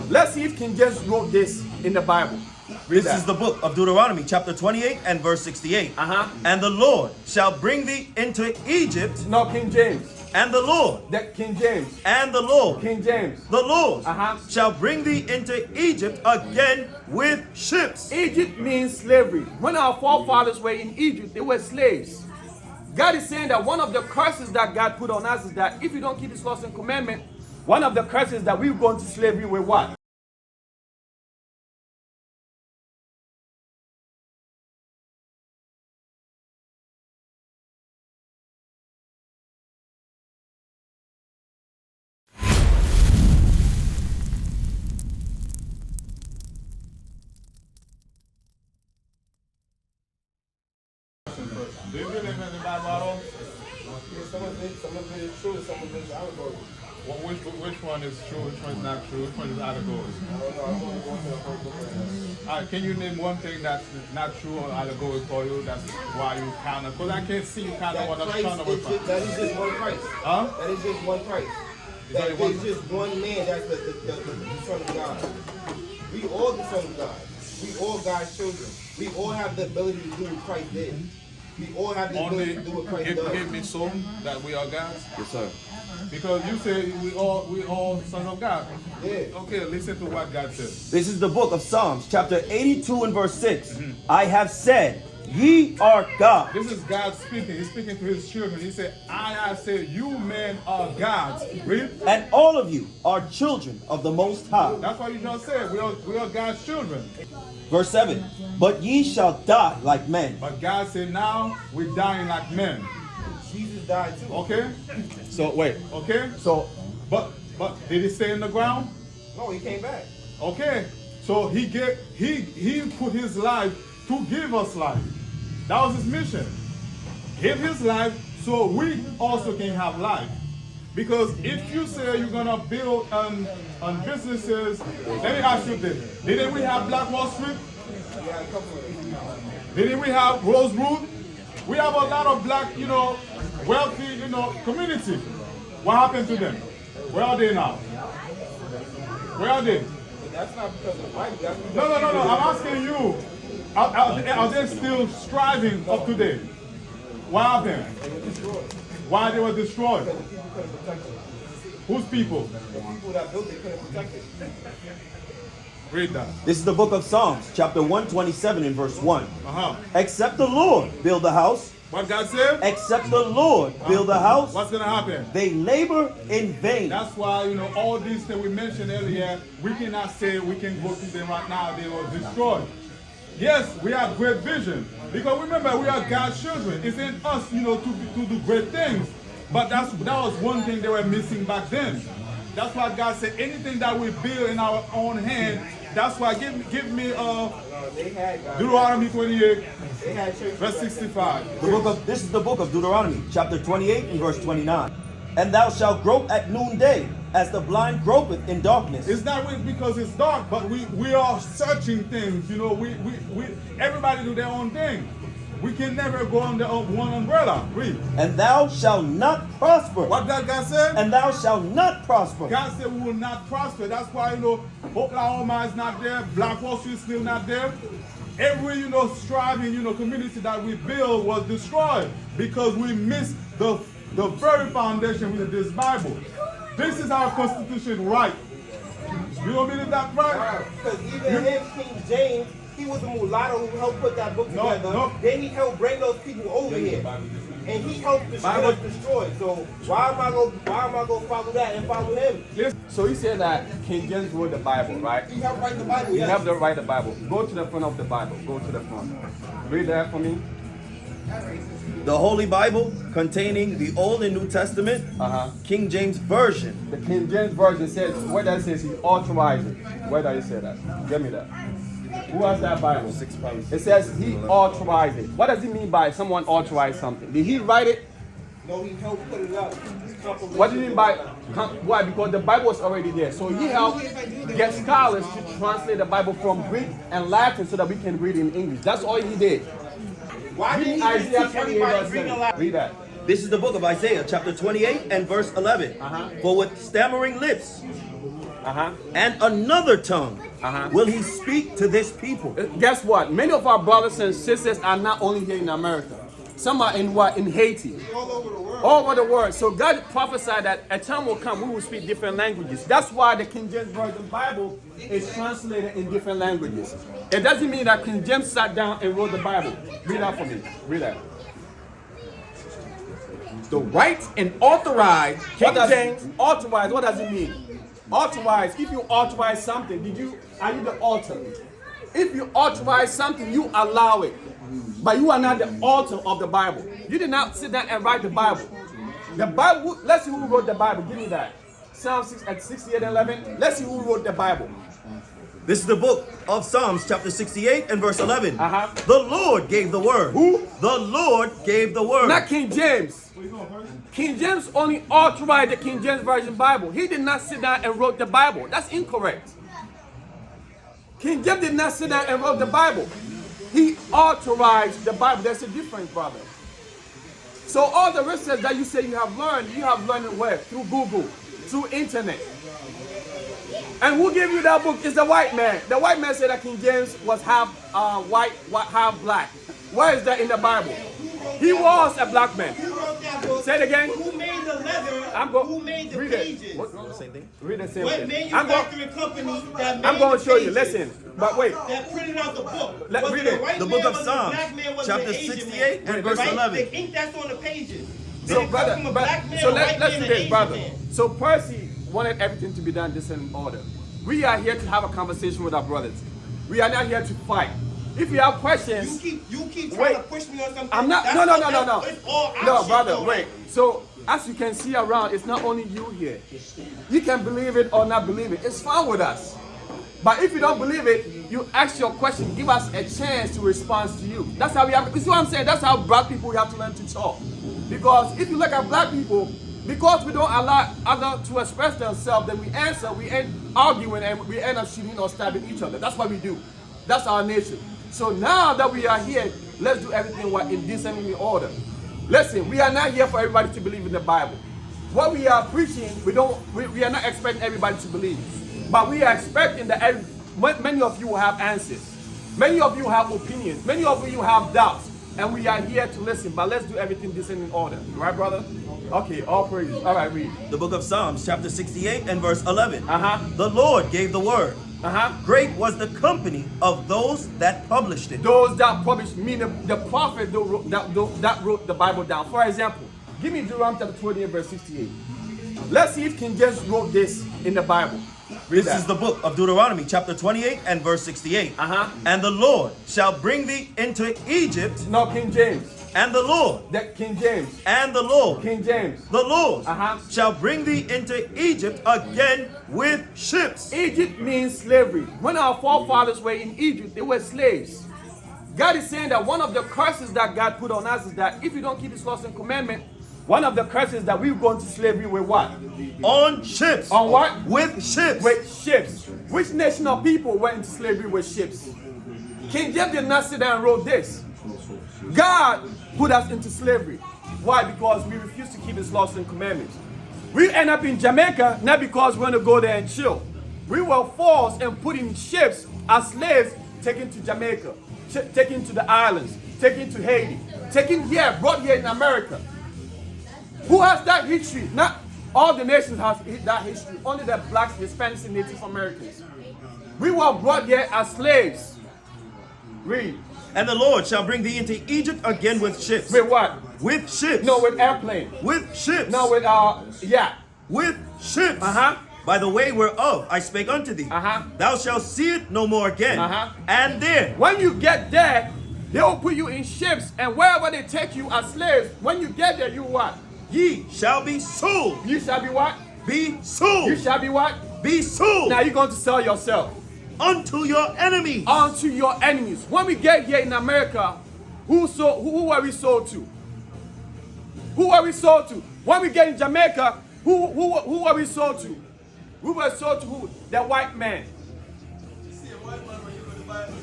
Let's see if King James wrote this in the Bible. Read This that. is the book of Deuteronomy, chapter 28 and verse 68. And the Lord shall bring thee into Egypt. No, King James. And the Lord. That King James. And the Lord. King James. The Lord shall bring thee into Egypt again with ships. Egypt means slavery. When our forefathers were in Egypt, they were slaves. God is saying that one of the curses that God put on us is that if you don't keep His laws and commandments, one of the curses that we go into slavery with what? Do you believe in the Bible at all? Some of it is true, some of it is allegory. Well, which one is true, which one is not true, which one is allegory? I don't know, I'm only going to the first book right now. All right, can you name one thing that's not true or allegory for you? That's why you kind of, because I can't see you kind of want to turn away from. That is just one Christ. Huh? That is just one Christ. That is just one man, that's the Son of God. We all the Son of God. We all God's children. We all have the ability to do what Christ did. We all have the ability to do what Christ does. Give me some that we are gods. Yes, sir. Because you say we all sons of God. Yeah. Okay, listen to what God says. This is the book of Psalms, chapter 82 and verse 6. I have said, ye are God. This is God speaking. He's speaking to his children. He said, I have said, you men are gods. Read. And all of you are children of the Most High. That's what you just said. We are God's children. Verse 7. But ye shall die like men. But God said, now we're dying like men. Jesus died too. Okay? So wait. Okay? So But did he stay in the ground? No, he came back. Okay. So he put his life to give us life. That was his mission. Give his life so we also can have life. Because if you say you're gonna build on businesses, let me ask you this: didn't we have Black Wall Street? Yeah, a couple of them. Didn't we have Rosewood? We have a lot of black, wealthy, community. What happened to them? Where are they now? Where are they? But that's not because of the Bible. That's because No. I'm asking you. Are they still striving up to date? What happened? they were destroyed. Why they were destroyed? Because the people couldn't protect it. Whose people? The people that built it couldn't protect it. Read that. This is the book of Psalms, chapter 127 and verse 1. Except the Lord build the house. What God said? Except the Lord build the house. What's gonna happen? They labor in vain. That's why, all these things we mentioned earlier, we cannot say we can go through them right now, they were destroyed. Yes, we have great vision. Because remember, we are God's children. It's in us, to do great things. But that was one thing they were missing back then. That's why God said anything that we build in our own hand, that's why give me Deuteronomy 28, verse 65. This is the book of Deuteronomy, chapter 28 and verse 29. And thou shalt grope at noonday, as the blind gropeth in darkness. It's not because it's dark, but we are searching things. Everybody do their own thing. We can never go under one umbrella. Read. And thou shalt not prosper. What that God said? And thou shalt not prosper. God said we will not prosper. That's why, Oklahoma is not there. Black Wall Street is still not there. Every, striving, community that we built was destroyed because we missed the very foundation with this Bible. This is our Constitution right. You don't believe that right? Because even him, King James, he was a mulatto who helped put that book together. No. Then he helped bring those people over here. And he helped destroy. So why am I gonna follow that and follow him? So he said that King James wrote the Bible, right? He helped write the Bible. You Yes. have to write the Bible. Go to the front of the Bible. Go to the front. Read that for me. The Holy Bible containing the Old and New Testament, King James Version. The King James Version says, where that says he authorized it. Where does it say that? Give me that. Who has that Bible? 6 pages. It says he authorized it. What does it mean by someone authorized something? Did he write it? No, he helped put it up. What do you mean by, why? Because the Bible was already there. So he helped get scholars to translate the Bible from Greek and Latin so that we can read it in English. That's all he did. Why didn't he Isaiah just teach 28 everybody verse reading 7. aloud? Read that. This is the book of Isaiah, chapter 28 and verse 11. For with stammering lips and another tongue will he speak to this people. Guess what? Many of our brothers and sisters are not only here in America. Some are in what? In Haiti. All over the world. All over the world. So God prophesied that a time will come we will speak different languages. That's why the King James Version Bible is translated in different languages. It doesn't mean that King James sat down and wrote the Bible. Read that for me. Read that. The right and authorized King James. Authorize, what does it mean? Authorize, if you authorize something, are you the author? If you authorize something, you allow it. But you are not the author of the Bible. You did not sit down and write the Bible. The Bible, let's see who wrote the Bible. Give me that. Psalm 68:11. Let's see who wrote the Bible. This is the book of Psalms, chapter 68 and verse 11. Uh-huh. The Lord gave the word. Who? The Lord gave the word. Not King James. King James only authorized the King James Version Bible. He did not sit down and wrote the Bible. That's incorrect. King James did not sit down and wrote the Bible. He authorized the Bible. There's a difference, brother. So all the research that you say you have learned it where? Through Google, through internet. And who gave you that book? It's the white man. The white man said that King James was half white, half black. Where is that in the Bible? He was a black man. Who wrote that book? Say it again. Who made the leather? Who made the read pages? it. Same thing. Read the same What thing. manufacturing company that made I'm going the to show you. pages Listen, but wait. that printed out the book? Let- Was read it it. a white The man, book of was it a Psalms, black man, was it chapter an Asian 68 man? and verse Right? 11. The ink that's on the pages. Did So, it come brother, from a black man, so a white let's man, do an this, Asian brother. man? So Percy wanted everything to be done decent in order. We are here to have a conversation with our brothers. We are not here to fight. If you have questions, You keep trying Wait. to push me on something. I'm not. That's No. It's all our No, shit, brother, though, wait. right? So as you can see around, it's not only you here. You can believe it or not believe it. It's fine with us. But if you don't believe it, you ask your question. Give us a chance to respond to you. That's how we have. You see what I'm saying? That's how black people have to learn to talk. Because if you look at black people, because we don't allow others to express themselves, then we answer, we end arguing, and we end up shooting or stabbing each other. That's what we do. That's our nature. So now that we are here, let's do everything in decent and in order. Listen, we are not here for everybody to believe in the Bible. What we are preaching, we are not expecting everybody to believe. But we are expecting that many of you will have answers. Many of you have opinions. Many of you have doubts. And we are here to listen, but let's do everything decent in order. Right, brother? Okay, all praises. All right, read. The book of Psalms, chapter 68 and verse 11. Uh-huh. The Lord gave the word. Uh-huh. Great was the company of those that published it. Those that published, meaning the prophet that wrote the Bible down. For example, give me Deuteronomy chapter 20 and verse 68. Let's see if King James wrote this in the Bible. Read This that. is the book of Deuteronomy, chapter 28 and verse 68. Uh-huh. And the Lord shall bring thee into Egypt, No, King James. and the Lord, That King James. and the Lord, King James. the Lord Uh-huh. shall bring thee into Egypt again with ships. Egypt means slavery. When our forefathers were in Egypt, they were slaves. God is saying that one of the curses that God put on us is that if you don't keep His laws and commandments, one of the curses that we go into slavery with what? On ships. On what? With ships. With ships. Which nation of people went into slavery with ships? King James did not sit down and wrote this. God put us into slavery. Why? Because we refuse to keep His laws and commandments. We end up in Jamaica not because we want to go there and chill. We were forced and put in ships as slaves, taken to Jamaica, taken to the islands, taken to Haiti, taken here, brought here in America. Who has that history? Not all the nations have that history. Only the blacks, Hispanics, and Native Americans. We were brought here as slaves. Read. And the Lord shall bring thee into Egypt again with ships. With what? With ships. No, with airplane. With ships. No, with yeah. With ships. Uh-huh. By the way whereof I spake unto thee. Uh-huh. Thou shalt see it no more again. Uh-huh. And then When you get there, they will put you in ships, and wherever they take you as slaves, when you get there, you what? ye shall be sold. You shall be what? Be sold. You shall be what? Be sold Now you're going to sell yourself unto your enemies. unto your enemies. When we get here in America, who are we sold to? Who are we sold to? When we get in Jamaica, who are we sold to? We were sold to who? The white man.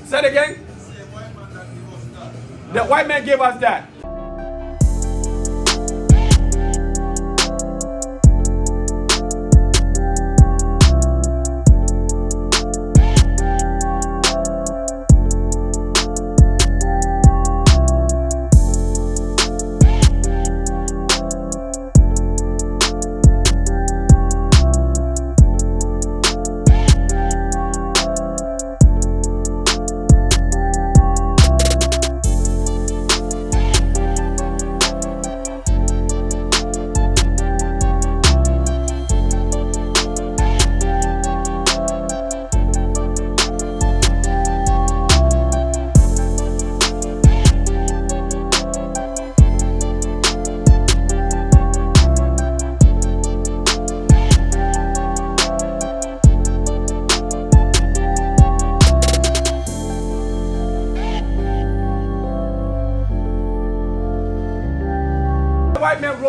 Say it again. The white man gave us that.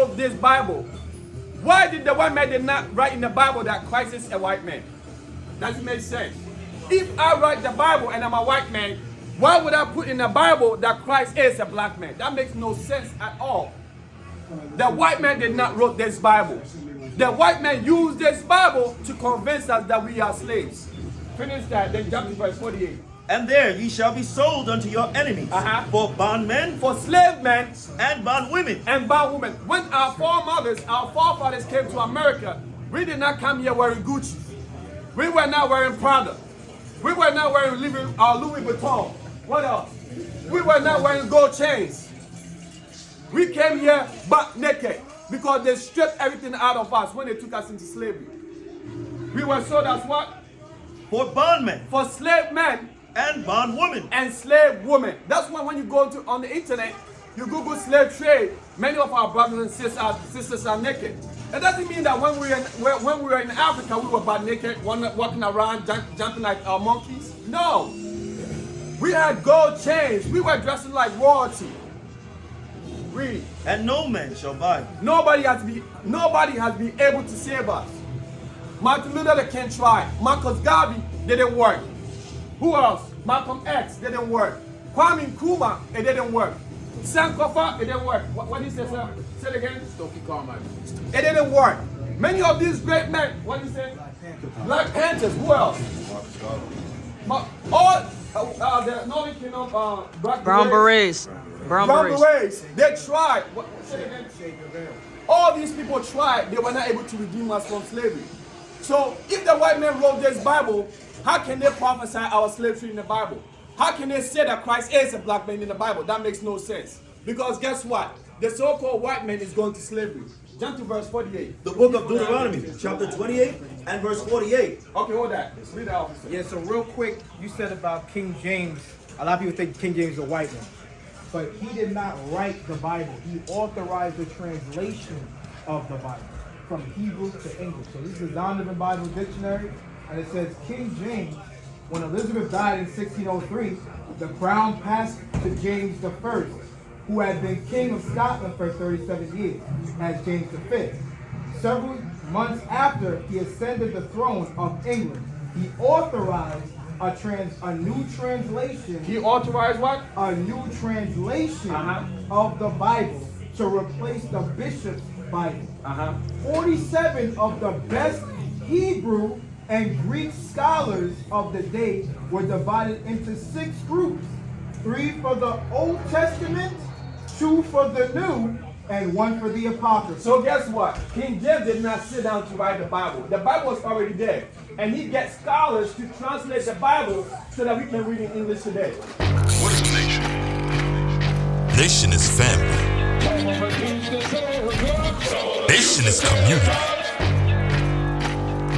wrote this Bible, why did the white man did not write in the Bible that Christ is a white man? Does it make sense? If I write the Bible and I'm a white man, why would I put in the Bible that Christ is a black man? That makes no sense at all. The white man did not wrote this Bible. The white man used this Bible to convince us that we are slaves. Finish that, then jump to verse 48. And there ye shall be sold unto your enemies for bondmen, For slave men and bondwomen. and bondwomen. When our forefathers came to America, we did not come here wearing Gucci. We were not wearing Prada. We were not wearing Louis Vuitton. What else? We were not wearing gold chains. We came here butt naked because they stripped everything out of us when they took us into slavery. We were sold as what? For bondmen For slave men and bondwomen. and slave women. That's why when you go on the internet, you Google slave trade, many of our brothers and sisters are naked. It doesn't mean that when we were in Africa, we were butt naked, walking around, jumping like monkeys. No. We had gold chains. We were dressing like royalty. Read. And no man shall buy you. Nobody has been able to save us. Martin Luther King tried. Marcus Garvey didn't work. Who else? Malcolm X didn't work. Kwame Nkrumah, it didn't work. Sankofa, it didn't work. What did he say, sir? Say it again. Stokely Carmichael. It didn't work. Many of these great men, what did he say? Black Panthers. Who else? All the Northern Kingdom, Brown Berets. Brown Berets. They tried. Say it again. All these people tried. They were not able to redeem us from slavery. So if the white man wrote this Bible, how can they prophesy our slavery in the Bible? How can they say that Christ is a black man in the Bible? That makes no sense. Because guess what? The so-called white man is going to slavery. Jump to verse 48. The book of Deuteronomy, chapter 28 and verse 48. Okay, hold that. Read that, officer. Yeah, so real quick, you said about King James. A lot of people think King James is a white man. But he did not write the Bible. He authorized the translation of the Bible from Hebrew to English. So this is the Zondervan Bible Dictionary. And it says, King James, when Elizabeth died in 1603, the crown passed to James I, who had been king of Scotland for 37 years, as James V. Several months after he ascended the throne of England, he authorized a new translation. He authorized what? A new translation of the Bible to replace the bishop's Bible. 47 of the best Hebrew and Greek scholars of the day were divided into 6 groups. 3 for the Old Testament, 2 for the New, and 1 for the Apocrypha. So guess what? King James did not sit down to write the Bible. The Bible was already there. And he gets scholars to translate the Bible so that we can read in English today. What is a nation? Nation is family. Nation is community.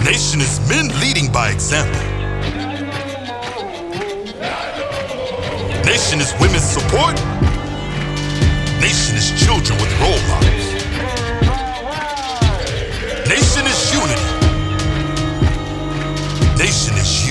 Nation is men leading by example. Nation is women's support. Nation is children with role models. Nation is unity. Nation is